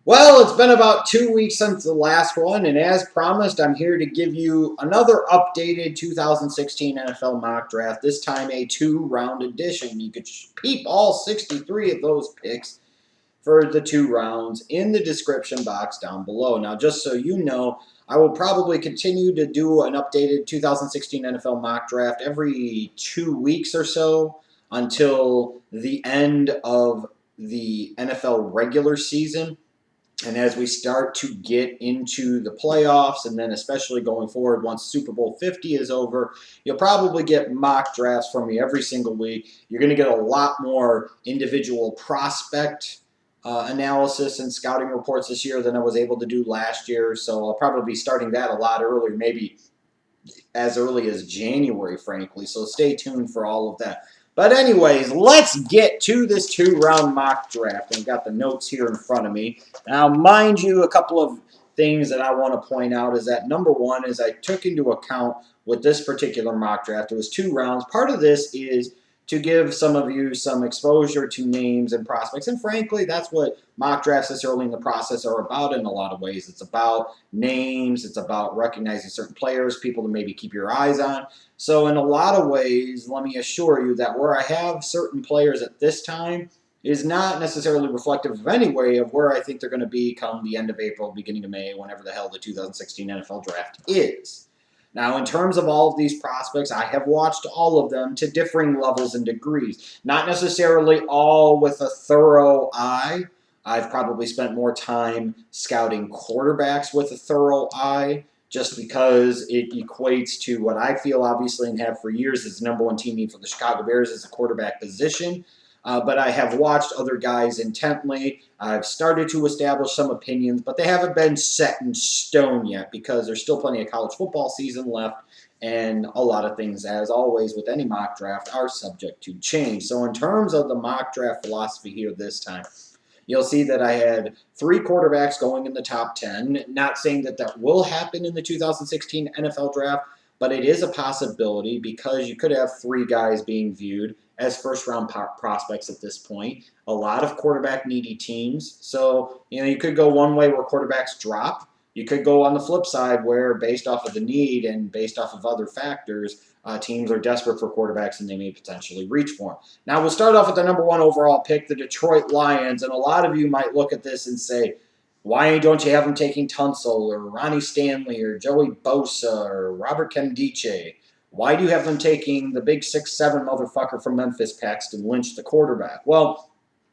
Well, it's been about 2 weeks since the last one, and as promised, I'm here to give you another updated 2016 NFL mock draft, this time a two-round edition. You could peep all 63 of those picks for the 2 rounds in the description box down below. Now, just so you know, I will probably continue to do an updated 2016 NFL mock draft every 2 weeks or so until the end of the NFL regular season. And as we start to get into the playoffs, and then especially going forward once Super Bowl 50 is over, you'll probably get mock drafts from me every single week. You're going to get a lot more individual prospect analysis and scouting reports this year than I was able to do last year. So I'll probably be starting that a lot earlier, maybe as early as January, frankly. So stay tuned for all of that. But anyways, let's get to this two-round mock draft. I've got the notes here in front of me. Now, mind you, a couple of things that I want to point out is that number one is I took into account with this particular mock draft, it was 2 rounds. Part of this is to give some of you some exposure to names and prospects. And frankly, that's what mock drafts this early in the process are about in a lot of ways. It's about names. It's about recognizing certain players, people to maybe keep your eyes on. So in a lot of ways, let me assure you that where I have certain players at this time is not necessarily reflective of any way of where I think they're going to be come the end of April, beginning of May, whenever the hell the 2016 NFL draft is. Now, in terms of all of these prospects, I have watched all of them to differing levels and degrees. Not necessarily all with a thorough eye. I've probably spent more time scouting quarterbacks with a thorough eye, just because it equates to what I feel, obviously, and have for years as the number one team need for the Chicago Bears as a quarterback position. But I have watched other guys intently. I've started to establish some opinions, but they haven't been set in stone yet because there's still plenty of college football season left, and a lot of things, as always with any mock draft, are subject to change. So in terms of the mock draft philosophy here this time, you'll see that I had 3 quarterbacks going in the top 10. Not saying that that will happen in the 2016 NFL draft, but it is a possibility because you could have 3 guys being viewed as first-round prospects at this point. A lot of quarterback-needy teams. So, you could go one way where quarterbacks drop. You could go on the flip side where, based off of the need and based off of other factors, teams are desperate for quarterbacks and they may potentially reach for them. Now, we'll start off with the number 1 overall pick, the Detroit Lions. And a lot of you might look at this and say, why don't you have them taking Tunsil or Ronnie Stanley or Joey Bosa or Robert Nkemdiche? Why do you have them taking the big 6'7" motherfucker from Memphis, Paxton, Lynch, the quarterback? Well,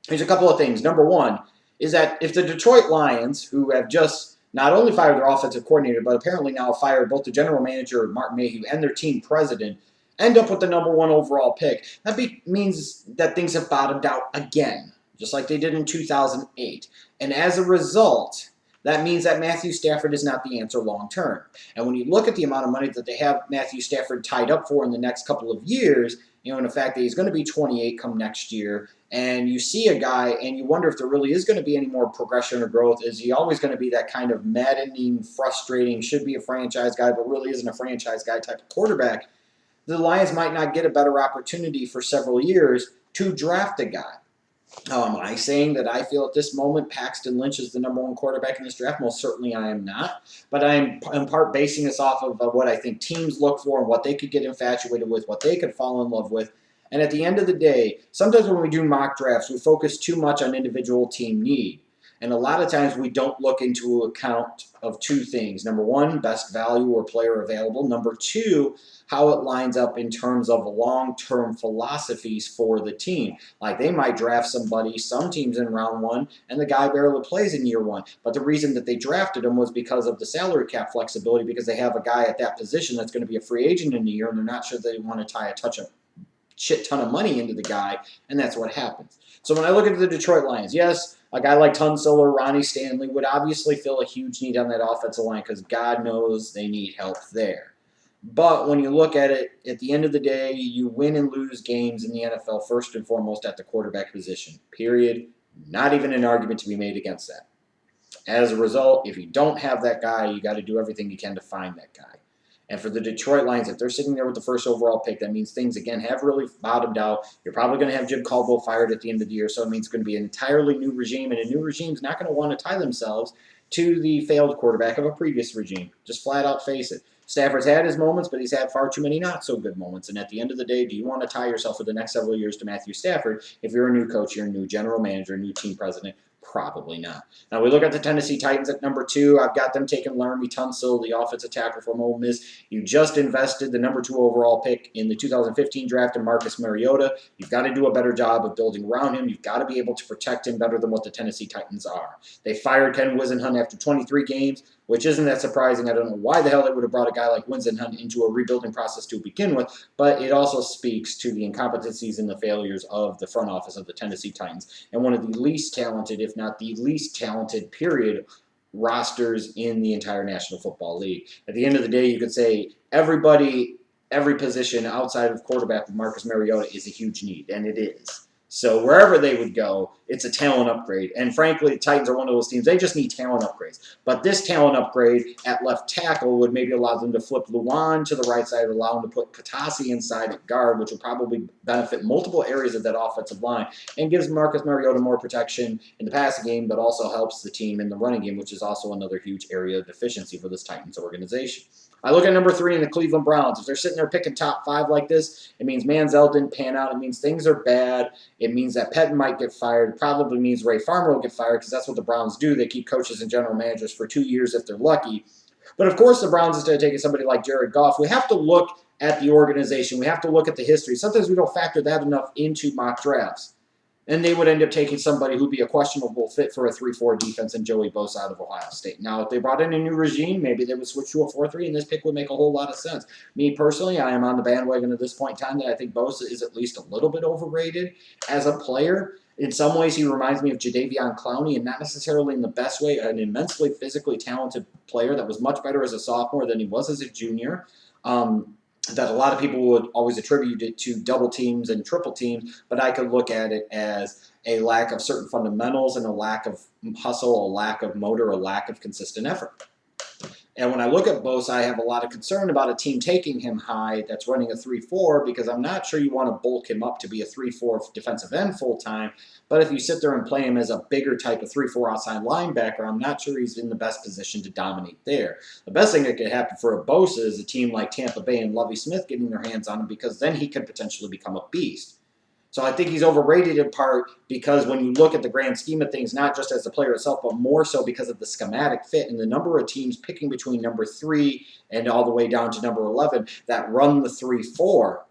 there's a couple of things. Number 1 is that if the Detroit Lions, who have just not only fired their offensive coordinator, but apparently now fired both the general manager, Martin Mayhew, and their team president, end up with the number 1 overall pick, that means that things have bottomed out again, just like they did in 2008. And as a result, that means that Matthew Stafford is not the answer long term. And when you look at the amount of money that they have Matthew Stafford tied up for in the next couple of years, and the fact that he's going to be 28 come next year, and you see a guy and you wonder if there really is going to be any more progression or growth. Is he always going to be that kind of maddening, frustrating, should be a franchise guy, but really isn't a franchise guy type of quarterback? The Lions might not get a better opportunity for several years to draft a guy. Am I saying that I feel at this moment Paxton Lynch is the number 1 quarterback in this draft? Most certainly I am not. But I'm in part basing this off of what I think teams look for and what they could get infatuated with, what they could fall in love with. And at the end of the day, sometimes when we do mock drafts, we focus too much on individual team need. And a lot of times we don't look into account of 2 things. Number 1, best value or player available. Number 2, how it lines up in terms of long-term philosophies for the team. Like they might draft somebody, some teams in round 1, and the guy barely plays in year 1. But the reason that they drafted him was because of the salary cap flexibility, because they have a guy at that position that's going to be a free agent in a year, and they're not sure they want to tie a shit ton of money into the guy, and that's what happens. So when I look at the Detroit Lions, yes, a guy like Tunsil or Ronnie Stanley would obviously fill a huge need on that offensive line because God knows they need help there. But when you look at it, at the end of the day, you win and lose games in the NFL first and foremost at the quarterback position, period. Not even an argument to be made against that. As a result, if you don't have that guy, you got to do everything you can to find that guy. And for the Detroit Lions, if they're sitting there with the first overall pick, that means things, again, have really bottomed out. You're probably going to have Jim Caldwell fired at the end of the year, so it means it's going to be an entirely new regime, and a new regime's not going to want to tie themselves to the failed quarterback of a previous regime. Just flat out face it. Stafford's had his moments, but he's had far too many not-so-good moments. And at the end of the day, do you want to tie yourself for the next several years to Matthew Stafford? If you're a new coach, you're a new general manager, a new team president, probably not. Now, we look at the Tennessee Titans at number 2. I've got them taking Laremy, Tunsil, the offensive tackle from Ole Miss. You just invested the number 2 overall pick in the 2015 draft in Marcus Mariota. You've got to do a better job of building around him. You've got to be able to protect him better than what the Tennessee Titans are. They fired Ken Whisenhunt after 23 games, which isn't that surprising. I don't know why the hell they would have brought a guy like Whisenhunt into a rebuilding process to begin with, but it also speaks to the incompetencies and the failures of the front office of the Tennessee Titans, and one of the least talented, if not the least talented, period, rosters in the entire National Football League. At the end of the day, you could say everybody, every position outside of quarterback with Marcus Mariota is a huge need, and it is. So wherever they would go, it's a talent upgrade. And frankly, the Titans are one of those teams, they just need talent upgrades. But this talent upgrade at left tackle would maybe allow them to flip Laquon to the right side, allow them to put Patasi inside at guard, which would probably benefit multiple areas of that offensive line, and gives Marcus Mariota more protection in the passing game, but also helps the team in the running game, which is also another huge area of deficiency for this Titans organization. I look at number 3 in the Cleveland Browns. If they're sitting there picking top 5 like this, it means Manziel didn't pan out. It means things are bad. It means that Pettin might get fired. It probably means Ray Farmer will get fired because that's what the Browns do. They keep coaches and general managers for 2 years if they're lucky. But of course, the Browns, instead of taking somebody like Jared Goff, we have to look at the organization. We have to look at the history. Sometimes we don't factor that enough into mock drafts. And they would end up taking somebody who'd be a questionable fit for a 3-4 defense in Joey Bosa out of Ohio State. Now, if they brought in a new regime, maybe they would switch to a 4-3, and this pick would make a whole lot of sense. Me, personally, I am on the bandwagon at this point in time that I think Bosa is at least a little bit overrated as a player. In some ways, he reminds me of Jadeveon Clowney, and not necessarily in the best way, an immensely physically talented player that was much better as a sophomore than he was as a junior. That a lot of people would always attribute it to double teams and triple teams, but I could look at it as a lack of certain fundamentals and a lack of hustle, a lack of motor, a lack of consistent effort. And when I look at Bosa, I have a lot of concern about a team taking him high that's running a 3-4 because I'm not sure you want to bulk him up to be a 3-4 defensive end full-time. But if you sit there and play him as a bigger type of 3-4 outside linebacker, I'm not sure he's in the best position to dominate there. The best thing that could happen for a Bosa is a team like Tampa Bay and Lovie Smith getting their hands on him because then he could potentially become a beast. So I think he's overrated in part because when you look at the grand scheme of things, not just as the player itself, but more so because of the schematic fit and the number of teams picking between number 3 and all the way down to number 11 that run the 3-4.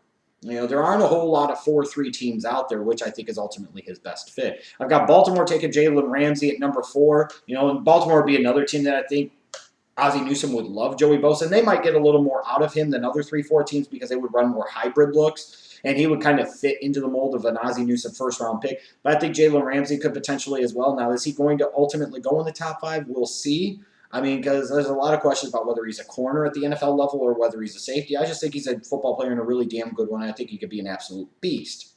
You know, there aren't a whole lot of 4-3 teams out there, which I think is ultimately his best fit. I've got Baltimore taking Jalen Ramsey at number 4. You know, and Baltimore would be another team that I think Ozzie Newsome would love Joey Bosa, and they might get a little more out of him than other 3-4 teams because they would run more hybrid looks. And he would kind of fit into the mold of an Ozzie Newsome first-round pick. But I think Jalen Ramsey could potentially as well. Now, is he going to ultimately go in the top 5? We'll see. I mean, because there's a lot of questions about whether he's a corner at the NFL level or whether he's a safety. I just think he's a football player and a really damn good one. I think he could be an absolute beast.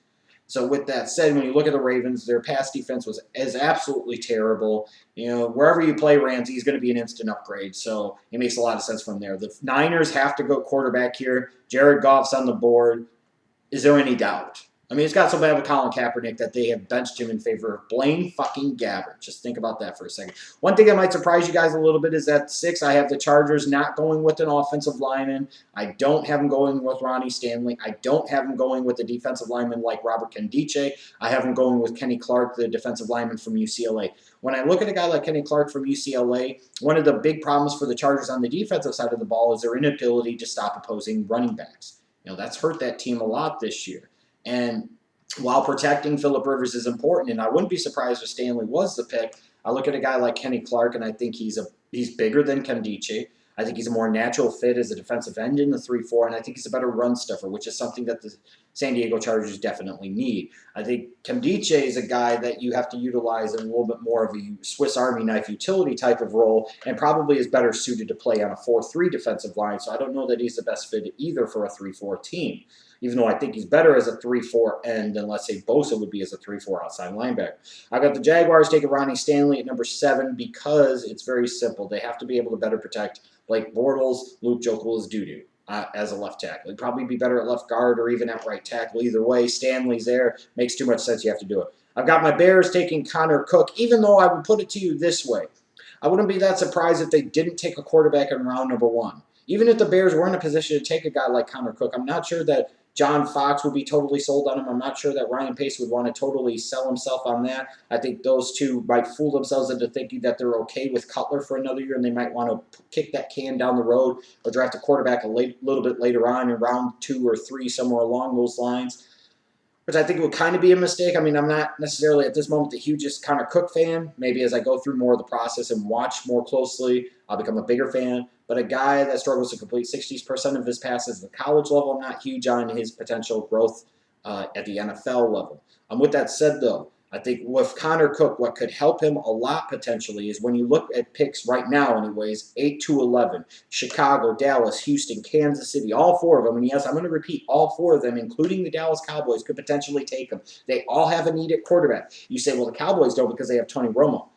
So with that said, when you look at the Ravens, their pass defense is absolutely terrible. You know, wherever you play Ramsey, he's going to be an instant upgrade. So it makes a lot of sense from there. The Niners have to go quarterback here. Jared Goff's on the board. Is there any doubt? I mean, it's got so bad with Colin Kaepernick that they have benched him in favor of Blaine fucking Gabbert. Just think about that for a second. One thing that might surprise you guys a little bit is that 6, I have the Chargers not going with an offensive lineman. I don't have them going with Ronnie Stanley. I don't have them going with a defensive lineman like Robert Nkemdiche. I have them going with Kenny Clark, the defensive lineman from UCLA. When I look at a guy like Kenny Clark from UCLA, one of the big problems for the Chargers on the defensive side of the ball is their inability to stop opposing running backs. You know, that's hurt that team a lot this year. And while protecting Phillip Rivers is important, and I wouldn't be surprised if Stanley was the pick, I look at a guy like Kenny Clark, and I think he's bigger than Nkemdiche. I think he's a more natural fit as a defensive end in the 3-4, and I think he's a better run stuffer, which is something that the San Diego Chargers definitely need. I think Nkemdiche is a guy that you have to utilize in a little bit more of a Swiss Army knife utility type of role and probably is better suited to play on a 4-3 defensive line, so I don't know that he's the best fit either for a 3-4 team, even though I think he's better as a 3-4 end than, let's say, Bosa would be as a 3-4 outside linebacker. I got the Jaguars taking Ronnie Stanley at number 7 because it's very simple. They have to be able to better protect Blake Bortles, Luke Jokel is doo-doo. as a left tackle. He'd probably be better at left guard or even at right tackle. Either way, Stanley's there. Makes too much sense. You have to do it. I've got my Bears taking Connor Cook, even though I would put it to you this way. I wouldn't be that surprised if they didn't take a quarterback in round number 1. Even if the Bears were in a position to take a guy like Connor Cook, I'm not sure that John Fox would be totally sold on him. I'm not sure that Ryan Pace would want to totally sell himself on that. I think those two might fool themselves into thinking that they're okay with Cutler for another year, and they might want to kick that can down the road or draft a quarterback a little bit later on in round 2 or 3, somewhere along those lines, which I think would kind of be a mistake. I mean, I'm not necessarily at this moment the hugest Connor Cook fan. Maybe as I go through more of the process and watch more closely, I'll become a bigger fan. But a guy that struggles to complete 60% of his passes at the college level, I'm not huge on his potential growth at the NFL level. With that said, though, I think with Connor Cook, what could help him a lot potentially is when you look at picks right now anyways, 8 to 11, Chicago, Dallas, Houston, Kansas City, all 4 of them. And yes, I'm going to repeat, all 4 of them, including the Dallas Cowboys, could potentially take them. They all have a need at quarterback. You say, well, the Cowboys don't because they have Tony Romo.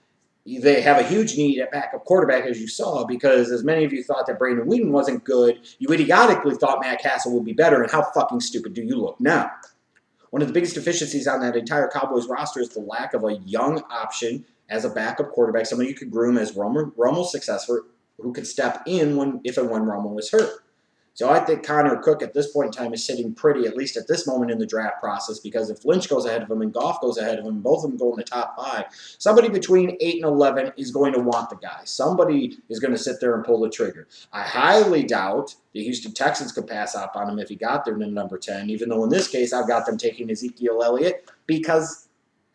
They have a huge need at backup quarterback, as you saw, because as many of you thought that Brandon Whedon wasn't good, you idiotically thought Matt Castle would be better, and how fucking stupid do you look now? One of the biggest deficiencies on that entire Cowboys roster is the lack of a young option as a backup quarterback, somebody you could groom as Romo's successor, who could step in if and when Romo was hurt. So I think Connor Cook at this point in time is sitting pretty, at least at this moment in the draft process, because if Lynch goes ahead of him and Goff goes ahead of him, both of them go in the top 5, somebody between 8 and 11 is going to want the guy. Somebody is going to sit there and pull the trigger. I highly doubt the Houston Texans could pass up on him if he got there to number 10, even though in this case I've got them taking Ezekiel Elliott because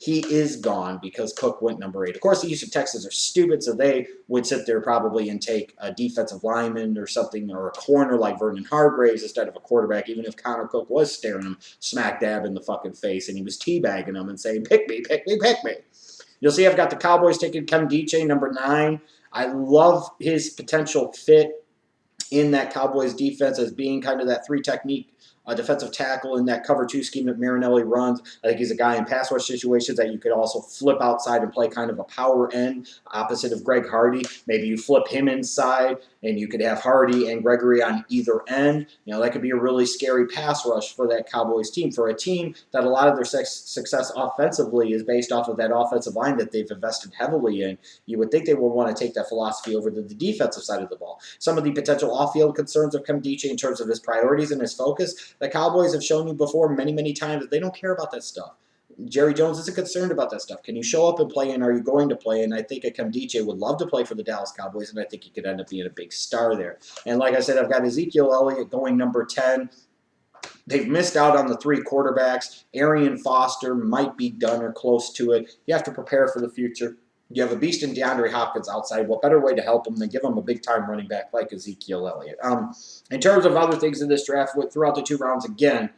he is gone because Cook went number 8. Of course, the Houston Texans are stupid, so they would sit there probably and take a defensive lineman or something, or a corner like Vernon Hargreaves instead of a quarterback, even if Connor Cook was staring him smack dab in the fucking face and he was teabagging him and saying, pick me, pick me, pick me. You'll see I've got the Cowboys taking Nkemdiche, number 9. I love his potential fit in that Cowboys defense as being kind of that 3 technique defensive tackle in that cover 2 scheme that Marinelli runs. I think he's a guy in pass rush situations that you could also flip outside and play kind of a power end opposite of Greg Hardy. Maybe you flip him inside and you could have Hardy and Gregory on either end. You know, that could be a really scary pass rush for that Cowboys team, for a team that a lot of their success offensively is based off of that offensive line that they've invested heavily in. You would think they would want to take that philosophy over to the defensive side of the ball. Some of the potential off-field concerns of Nkemdiche in terms of his priorities and his focus, the Cowboys have shown you before many, many times that they don't care about that stuff. Jerry Jones isn't concerned about that stuff. Can you show up and play, and are you going to play? And I think Nkemdiche would love to play for the Dallas Cowboys, and I think he could end up being a big star there. And like I said, I've got Ezekiel Elliott going number 10. They've missed out on the 3 quarterbacks. Arian Foster might be done or close to it. You have to prepare for the future. You have a beast in DeAndre Hopkins outside. What better way to help him than give him a big-time running back like Ezekiel Elliott? In terms of other things in this draft, throughout the 2 rounds, again,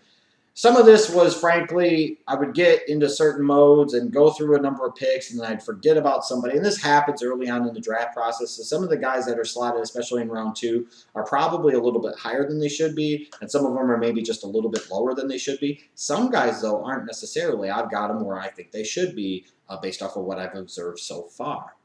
some of this was, frankly, I would get into certain modes and go through a number of picks, and then I'd forget about somebody. And this happens early on in the draft process. So some of the guys that are slotted, especially in round 2, are probably a little bit higher than they should be, and some of them are maybe just a little bit lower than they should be. Some guys, though, aren't necessarily. I've got them where I think they should be based off of what I've observed so far.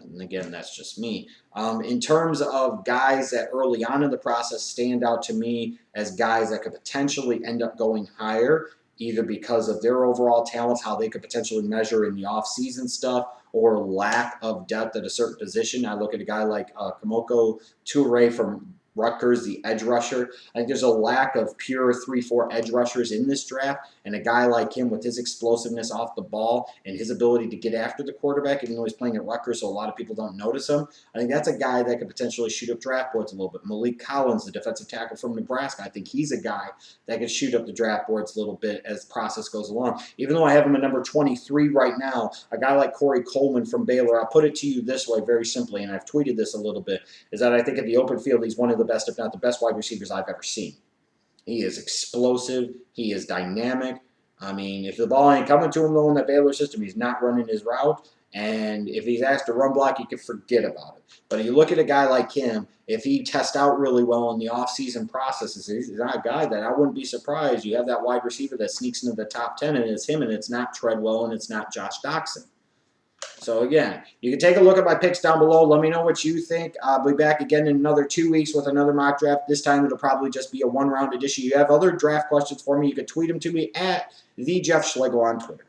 And again, that's just me. In terms of guys that early on in the process stand out to me as guys that could potentially end up going higher, either because of their overall talents, how they could potentially measure in the offseason stuff, or lack of depth at a certain position. I look at a guy like Kamoko Toure from Rutgers, the edge rusher. I think there's a lack of pure 3-4 edge rushers in this draft, and a guy like him with his explosiveness off the ball and his ability to get after the quarterback, even though he's playing at Rutgers, so a lot of people don't notice him. I think that's a guy that could potentially shoot up draft boards a little bit. Maliek Collins, the defensive tackle from Nebraska, I think he's a guy that could shoot up the draft boards a little bit as the process goes along. Even though I have him at number 23 right now, a guy like Corey Coleman from Baylor, I'll put it to you this way very simply, and I've tweeted this a little bit, is that I think at the open field he's one of the best, if not the best wide receivers I've ever seen. He is explosive. He is dynamic. I mean, if the ball ain't coming to him, though, in that Baylor system, he's not running his route. And if he's asked to run block, you can forget about it. But if you look at a guy like him, if he tests out really well in the offseason processes, he's not a guy that I wouldn't be surprised. You have that wide receiver that sneaks into the top 10, and it's him, and it's not Treadwell, and it's not Josh Doctson. So again, you can take a look at my picks down below. Let me know what you think. I'll be back again in another 2 weeks with another mock draft. This time it'll probably just be a one-round edition. You have other draft questions for me, you can tweet them to me at the Jeff Schlegel on Twitter.